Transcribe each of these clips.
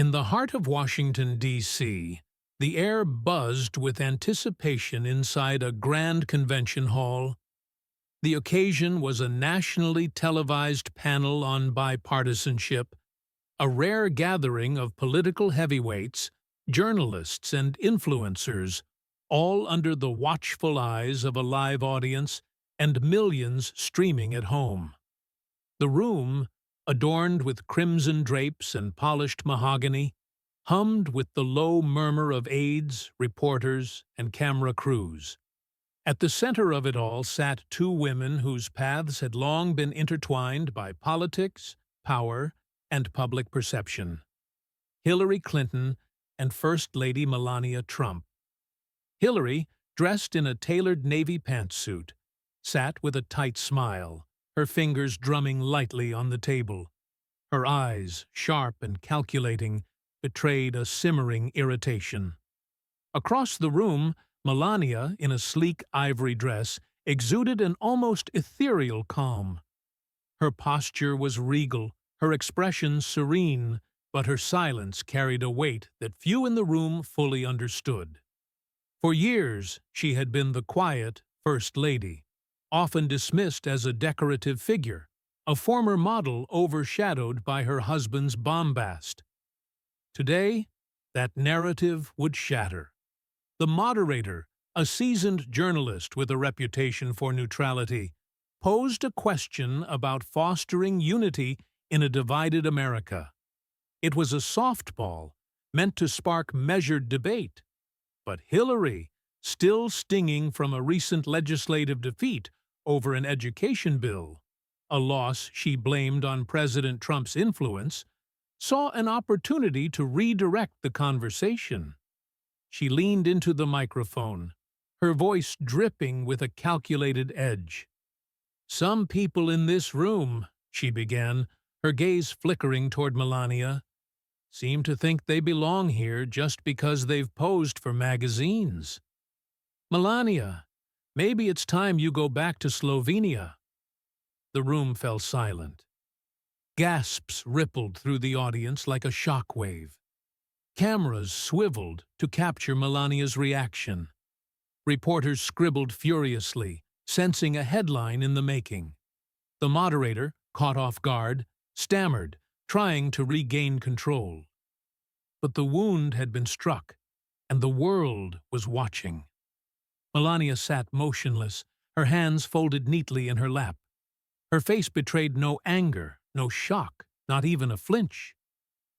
In the heart of Washington, D.C., the air buzzed with anticipation inside a grand convention hall. The occasion was a nationally televised panel on bipartisanship, a rare gathering of political heavyweights, journalists, and influencers, all under the watchful eyes of a live audience and millions streaming at home. The room, adorned with crimson drapes and polished mahogany, hummed with the low murmur of aides, reporters, and camera crews. At the center of it all sat two women whose paths had long been intertwined by politics, power, and public perception: Hillary Clinton and First Lady Melania Trump. Hillary, dressed in a tailored navy pantsuit, sat with a tight smile, her fingers drumming lightly on the table. Her eyes, sharp and calculating, betrayed a simmering irritation. Across the room, Melania, in a sleek ivory dress, exuded an almost ethereal calm. Her posture was regal, her expression serene, but her silence carried a weight that few in the room fully understood. For years, she had been the quiet First Lady, often dismissed as a decorative figure, a former model overshadowed by her husband's bombast. Today, that narrative would shatter. The moderator, a seasoned journalist with a reputation for neutrality, posed a question about fostering unity in a divided America. It was a softball, meant to spark measured debate. But Hillary, still stinging from a recent legislative defeat over an education bill, a loss she blamed on President Trump's influence, saw an opportunity to redirect the conversation. She leaned into the microphone, her voice dripping with a calculated edge. "Some people in this room," she began, her gaze flickering toward Melania, "seem to think they belong here just because they've posed for magazines. Melania, maybe it's time you go back to Slovenia." The room fell silent. Gasps rippled through the audience like a shock wave. Cameras swiveled to capture Melania's reaction. Reporters scribbled furiously, sensing a headline in the making. The moderator, caught off guard, stammered, trying to regain control. But the wound had been struck, and the world was watching. Melania sat motionless, her hands folded neatly in her lap. Her face betrayed no anger, no shock, not even a flinch.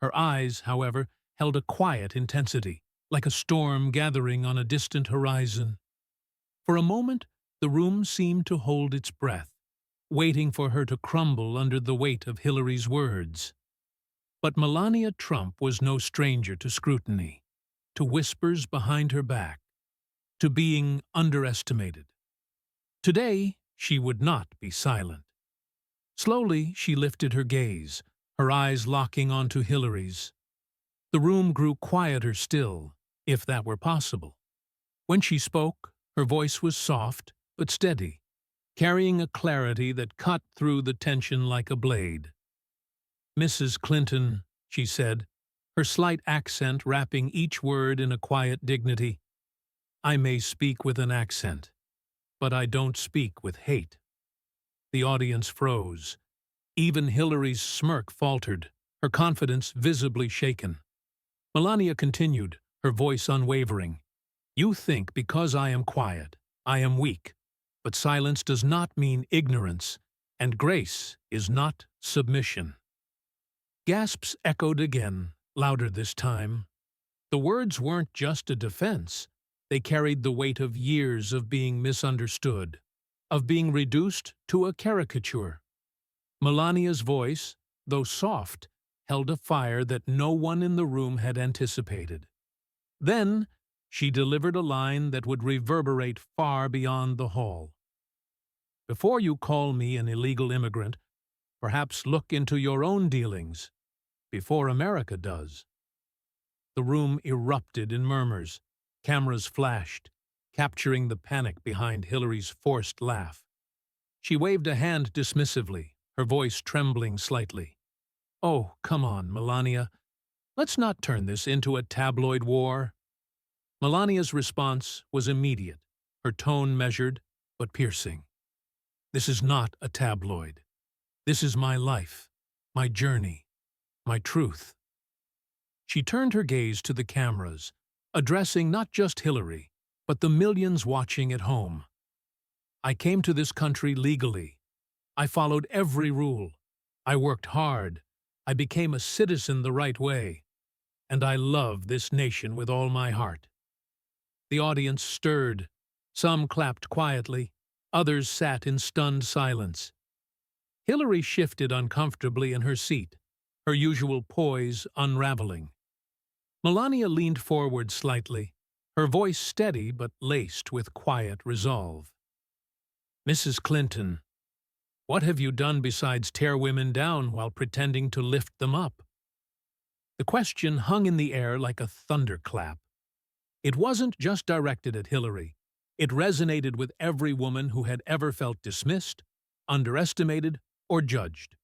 Her eyes, however, held a quiet intensity, like a storm gathering on a distant horizon. For a moment, the room seemed to hold its breath, waiting for her to crumble under the weight of Hillary's words. But Melania Trump was no stranger to scrutiny, to whispers behind her back, to being underestimated. Today, she would not be silent. Slowly, she lifted her gaze, her eyes locking onto Hillary's. The room grew quieter still, if that were possible. When she spoke, her voice was soft but steady, carrying a clarity that cut through the tension like a blade. "Mrs. Clinton," she said, her slight accent wrapping each word in a quiet dignity, "I may speak with an accent, but I don't speak with hate." The audience froze. Even Hillary's smirk faltered, her confidence visibly shaken. Melania continued, her voice unwavering. "You think because I am quiet, I am weak, but silence does not mean ignorance, and grace is not submission." Gasps echoed again, louder this time. The words weren't just a defense. They carried the weight of years of being misunderstood, of being reduced to a caricature. Melania's voice, though soft, held a fire that no one in the room had anticipated. Then she delivered a line that would reverberate far beyond the hall. "Before you call me an illegal immigrant, perhaps look into your own dealings, before America does." The room erupted in murmurs. Cameras flashed, capturing the panic behind Hillary's forced laugh. She waved a hand dismissively, her voice trembling slightly. "Oh, come on, Melania. Let's not turn this into a tabloid war. Melania's response was immediate, her tone measured but piercing. This is not a tabloid. This is my life, my journey, my truth. She turned her gaze to the cameras, addressing not just Hillary, but the millions watching at home. I came to this country legally. I followed every rule. I worked hard. I became a citizen the right way. And I love this nation with all my heart. The audience stirred. Some clapped quietly. Others sat in stunned silence. Hillary shifted uncomfortably in her seat, her usual poise unraveling. Melania leaned forward slightly, her voice steady but laced with quiet resolve. Mrs. Clinton, what have you done besides tear women down while pretending to lift them up? The question hung in the air like a thunderclap. It wasn't just directed at Hillary. It resonated with every woman who had ever felt dismissed, underestimated, or judged.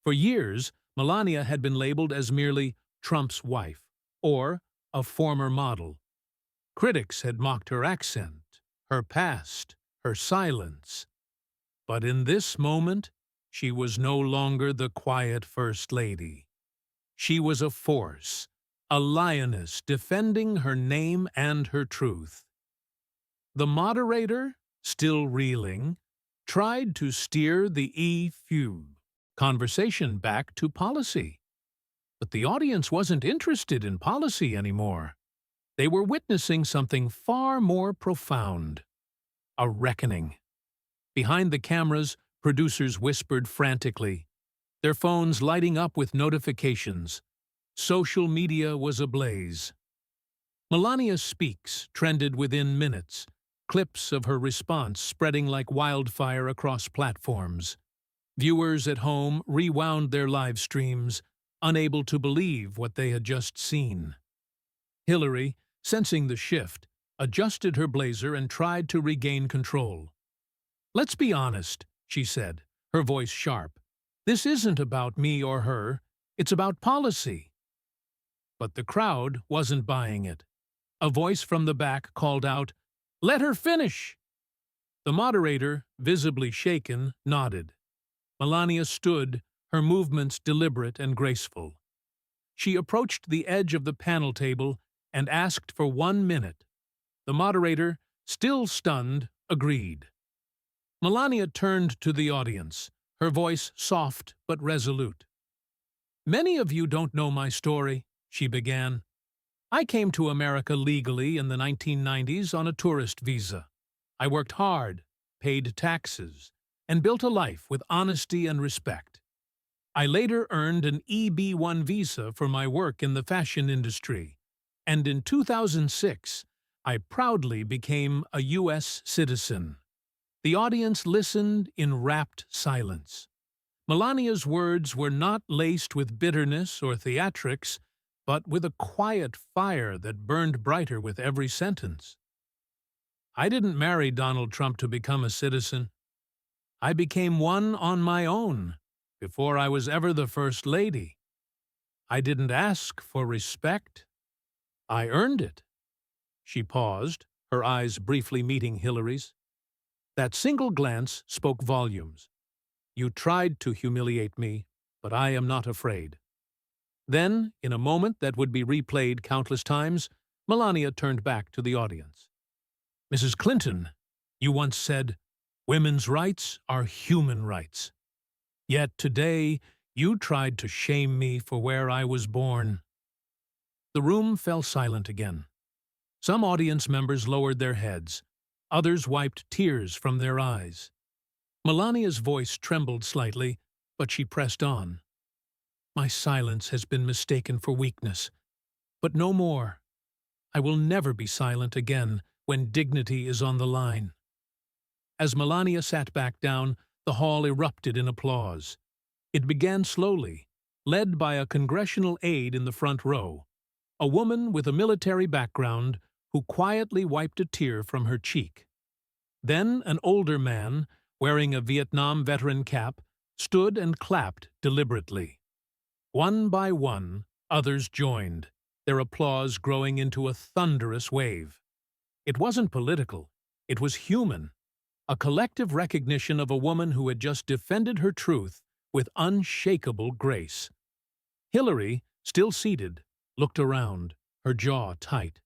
For years, Melania had been labeled as merely Trump's wife, or a former model. Critics had mocked her accent, her past, her silence. But in this moment, she was no longer the quiet First Lady. She was a force, a lioness defending her name and her truth. The moderator, still reeling, tried to steer the E-few conversation back to policy. But the audience wasn't interested in policy anymore. They were witnessing something far more profound. A reckoning. Behind the cameras, producers whispered frantically, their phones lighting up with notifications. Social media was ablaze. Melania Speaks trended within minutes, clips of her response spreading like wildfire across platforms. Viewers at home rewound their live streams, unable to believe what they had just seen. Hillary, sensing the shift, adjusted her blazer and tried to regain control. "Let's be honest," she said, her voice sharp. "This isn't about me or her. It's about policy." But the crowd wasn't buying it. A voice from the back called out, "Let her finish!" The moderator, visibly shaken, nodded. Melania stood, her movements deliberate and graceful. She approached the edge of the panel table and asked for 1 minute. The moderator, still stunned, agreed. Melania turned to the audience, her voice soft but resolute. "Many of you don't know my story," she began. "I came to America legally in the 1990s on a tourist visa. I worked hard, paid taxes, and built a life with honesty and respect. I later earned an EB-1 visa for my work in the fashion industry, and in 2006, I proudly became a U.S. citizen." The audience listened in rapt silence. Melania's words were not laced with bitterness or theatrics, but with a quiet fire that burned brighter with every sentence. "I didn't marry Donald Trump to become a citizen. I became one on my own, before I was ever the First Lady. I didn't ask for respect. I earned it." She paused, her eyes briefly meeting Hillary's. That single glance spoke volumes. "You tried to humiliate me, but I am not afraid." Then, in a moment that would be replayed countless times, Melania turned back to the audience. "Mrs. Clinton, you once said, 'Women's rights are human rights.' Yet today, you tried to shame me for where I was born." The room fell silent again. Some audience members lowered their heads. Others wiped tears from their eyes. Melania's voice trembled slightly, but she pressed on. "My silence has been mistaken for weakness, but no more. I will never be silent again when dignity is on the line." As Melania sat back down, the hall erupted in applause. It began slowly, led by a congressional aide in the front row, a woman with a military background who quietly wiped a tear from her cheek. Then an older man, wearing a Vietnam veteran cap, stood and clapped deliberately. One by one, Others joined, their applause growing into a thunderous wave. It wasn't political, it was human, a collective recognition of a woman who had just defended her truth with unshakable grace. Hillary, still seated, looked around, her jaw tight.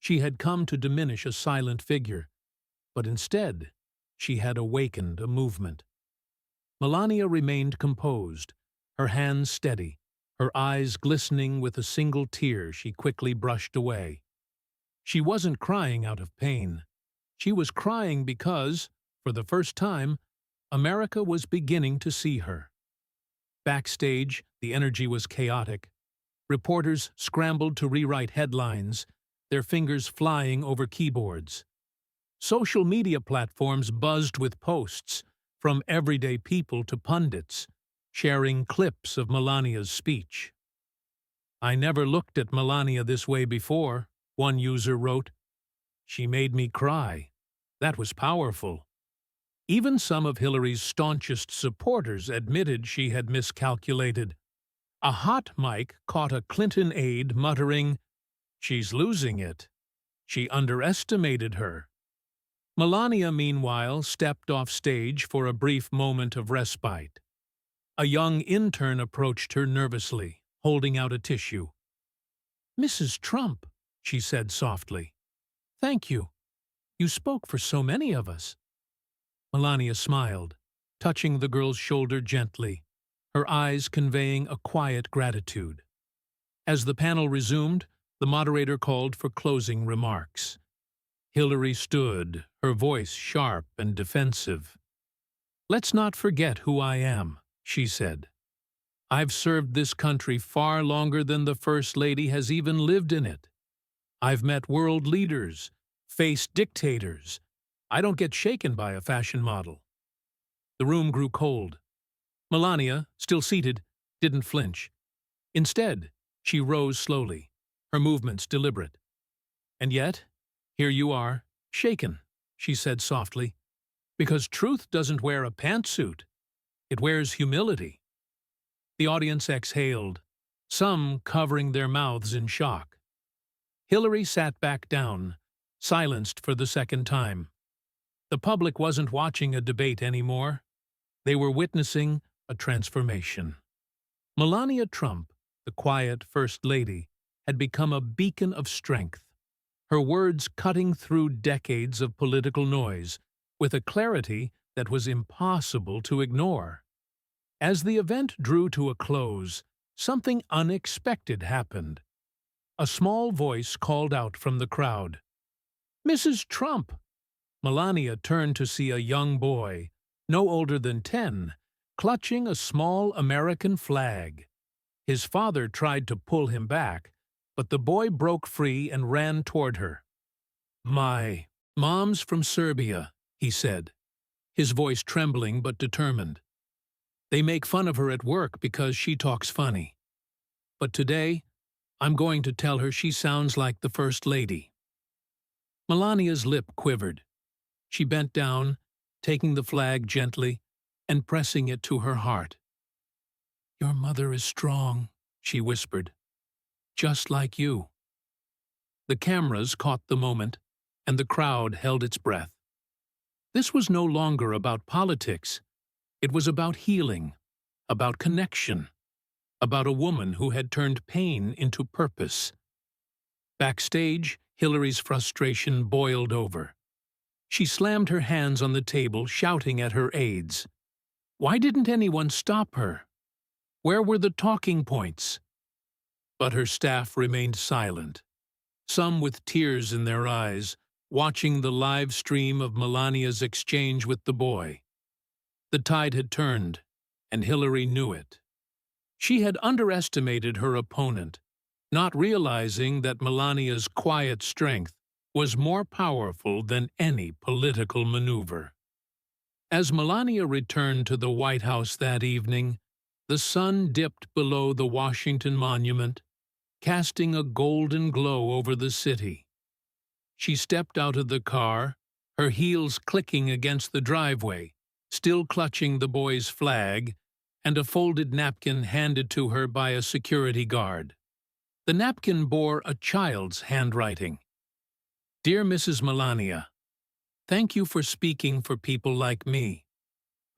She had come to diminish a silent figure, but instead, she had awakened a movement. Melania remained composed, her hands steady, her eyes glistening with a single tear she quickly brushed away. She wasn't crying out of pain. She was crying because, for the first time, America was beginning to see her. Backstage, the energy was chaotic. Reporters scrambled to rewrite headlines, their fingers flying over keyboards. Social media platforms buzzed with posts, from everyday people to pundits, sharing clips of Melania's speech. "I never looked at Melania this way before," one user wrote. "She made me cry. That was powerful." Even some of Hillary's staunchest supporters admitted she had miscalculated. A hot mic caught a Clinton aide muttering, "She's losing it. She underestimated her." Melania, meanwhile, stepped off stage for a brief moment of respite. A young intern approached her nervously, holding out a tissue. "Mrs. Trump," she said softly. "Thank you. You spoke for so many of us." Melania smiled, touching the girl's shoulder gently, her eyes conveying a quiet gratitude. As the panel resumed, the moderator called for closing remarks. Hillary stood, her voice sharp and defensive. "Let's not forget who I am," she said. "I've served this country far longer than the First Lady has even lived in it. I've met world leaders, faced dictators. I don't get shaken by a fashion model." The room grew cold. Melania, still seated, didn't flinch. Instead, she rose slowly, her movements deliberate. "And yet, here you are, shaken," she said softly, "because truth doesn't wear a pantsuit. It wears humility." The audience exhaled, some covering their mouths in shock. Hillary sat back down, silenced for the second time. The public wasn't watching a debate anymore. They were witnessing a transformation. Melania Trump, the quiet First Lady, had become a beacon of strength, her words cutting through decades of political noise with a clarity that was impossible to ignore. As the event drew to a close, something unexpected happened. A small voice called out from the crowd, "Mrs. Trump!" Melania turned to see a young boy, no older than 10, clutching a small American flag. His father tried to pull him back, but the boy broke free and ran toward her. "My mom's from Serbia," he said, his voice trembling but determined. "They make fun of her at work because she talks funny. But today, I'm going to tell her she sounds like the First Lady." Melania's lip quivered. She bent down, taking the flag gently and pressing it to her heart. "Your mother is strong," she whispered, "just like you." The cameras caught the moment, and the crowd held its breath. This was no longer about politics. It was about healing, about connection, about a woman who had turned pain into purpose. Backstage, Hillary's frustration boiled over. She slammed her hands on the table, shouting at her aides. Why didn't anyone stop her? Where were the talking points? But her staff remained silent, some with tears in their eyes, watching the live stream of Melania's exchange with the boy. The tide had turned, and Hillary knew it. She had underestimated her opponent, not realizing that Melania's quiet strength was more powerful than any political maneuver. As Melania returned to the White House that evening, the sun dipped below the Washington Monument, casting a golden glow over the city. She stepped out of the car, her heels clicking against the driveway, still clutching the boy's flag, and a folded napkin handed to her by a security guard. The napkin bore a child's handwriting. Dear Mrs. Melania, thank you for speaking for people like me.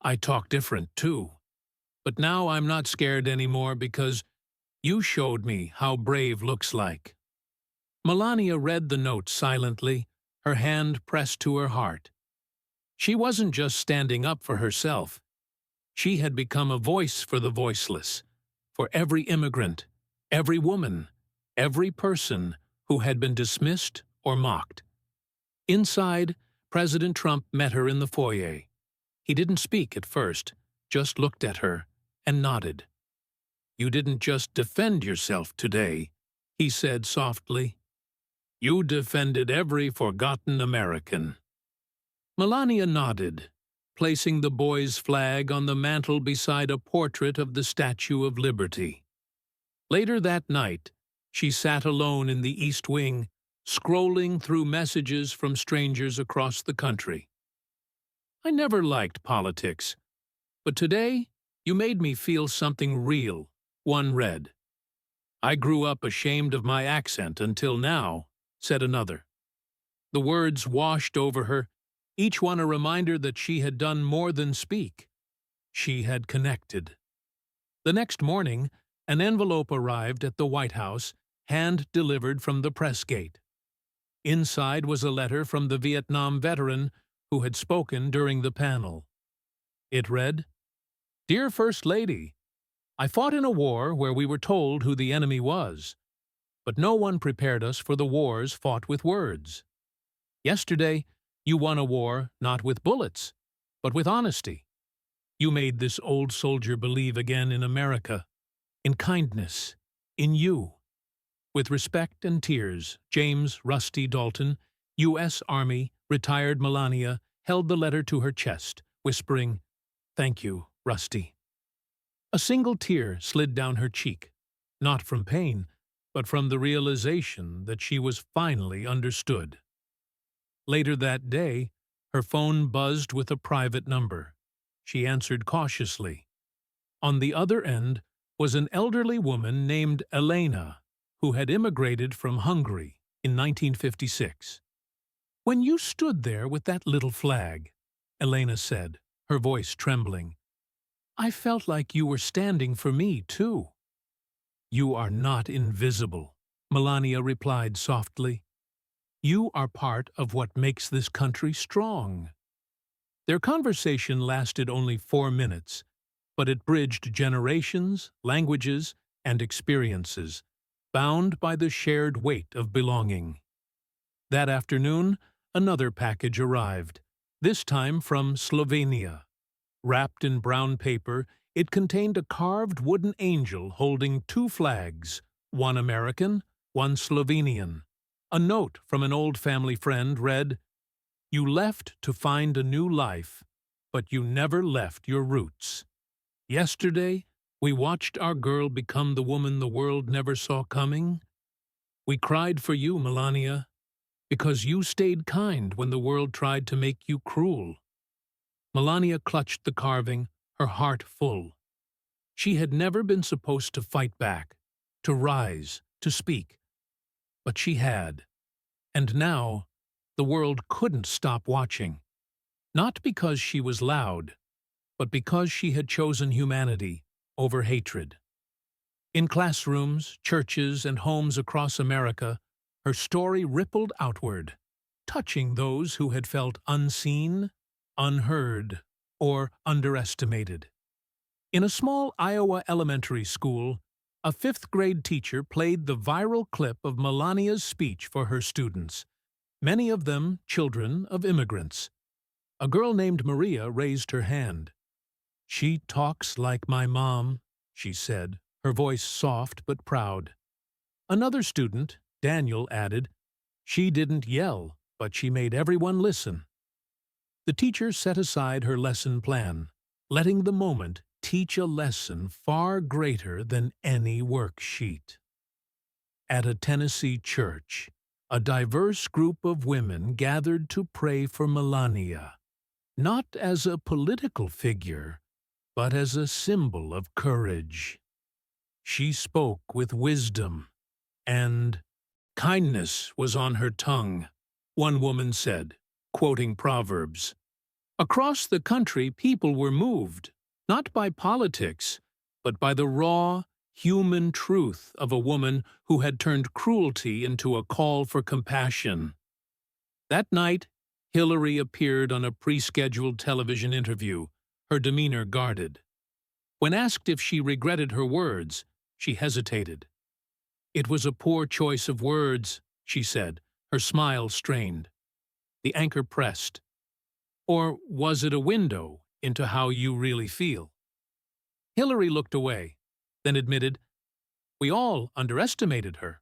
I talk different, too. But now I'm not scared anymore because you showed me how brave looks like. Melania read the note silently, her hand pressed to her heart. She wasn't just standing up for herself. She had become a voice for the voiceless, for every immigrant, every woman, every person who had been dismissed or mocked. Inside, President Trump met her in the foyer. He didn't speak at first, just looked at her and nodded. You didn't just defend yourself today, he said softly. You defended every forgotten American. Melania nodded, placing the boy's flag on the mantel beside a portrait of the Statue of Liberty. Later that night, she sat alone in the East Wing, scrolling through messages from strangers across the country. I never liked politics, but today you made me feel something real, one read. I grew up ashamed of my accent until now, said another. The words washed over her, each one a reminder that she had done more than speak. She had connected. The next morning, an envelope arrived at the White House, hand-delivered from the press gate. Inside was a letter from the Vietnam veteran who had spoken during the panel. It read, Dear First Lady, I fought in a war where we were told who the enemy was, but no one prepared us for the wars fought with words. Yesterday, you won a war not with bullets, but with honesty. You made this old soldier believe again in America, in kindness, in you. With respect and tears, James Rusty Dalton, U.S. Army, retired Melania, held the letter to her chest, whispering, Thank you, Rusty. A single tear slid down her cheek, not from pain, but from the realization that she was finally understood. Later that day, her phone buzzed with a private number. She answered cautiously. On the other end was an elderly woman named Elena, who had immigrated from Hungary in 1956. When you stood there with that little flag, Elena said, her voice trembling, I felt like you were standing for me, too. You are not invisible, Melania replied softly. You are part of what makes this country strong. Their conversation lasted only 4 minutes, but it bridged generations, languages, and experiences, bound by the shared weight of belonging. That afternoon, another package arrived, this time from Slovenia. Wrapped in brown paper, it contained a carved wooden angel holding 2 flags, one American, one Slovenian. A note from an old family friend read, You left to find a new life, but you never left your roots. Yesterday, we watched our girl become the woman the world never saw coming. We cried for you, Melania, because you stayed kind when the world tried to make you cruel. Melania clutched the carving, her heart full. She had never been supposed to fight back, to rise, to speak. But she had. And now, the world couldn't stop watching. Not because she was loud, but because she had chosen humanity over hatred. In classrooms, churches, and homes across America, her story rippled outward, touching those who had felt unseen, unheard, or underestimated. In a small Iowa elementary school, a 5th-grade teacher played the viral clip of Melania's speech for her students, many of them children of immigrants. A girl named Maria raised her hand. She talks like my mom, she said, her voice soft but proud. Another student, Daniel, added, She didn't yell, but she made everyone listen. The teacher set aside her lesson plan, letting the moment teach a lesson far greater than any worksheet. At a Tennessee church, a diverse group of women gathered to pray for Melania, not as a political figure, but as a symbol of courage. She spoke with wisdom, and kindness was on her tongue, one woman said, quoting Proverbs. Across the country, people were moved, not by politics, but by the raw, human truth of a woman who had turned cruelty into a call for compassion. That night, Hillary appeared on a pre-scheduled television interview, her demeanor guarded. When asked if she regretted her words, she hesitated. "It was a poor choice of words," she said, her smile strained. The anchor pressed. "Or was it a window into how you really feel?" Hillary looked away, then admitted, "We all underestimated her."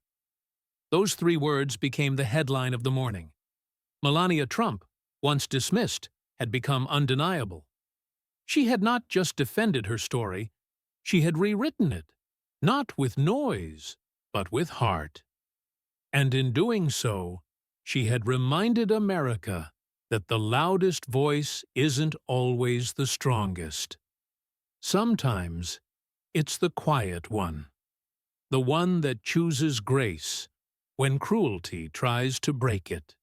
Those 3 words became the headline of the morning. Melania Trump, once dismissed, had become undeniable. She had not just defended her story, she had rewritten it, not with noise, but with heart. And in doing so, she had reminded America that the loudest voice isn't always the strongest. Sometimes it's the quiet one, the one that chooses grace when cruelty tries to break it.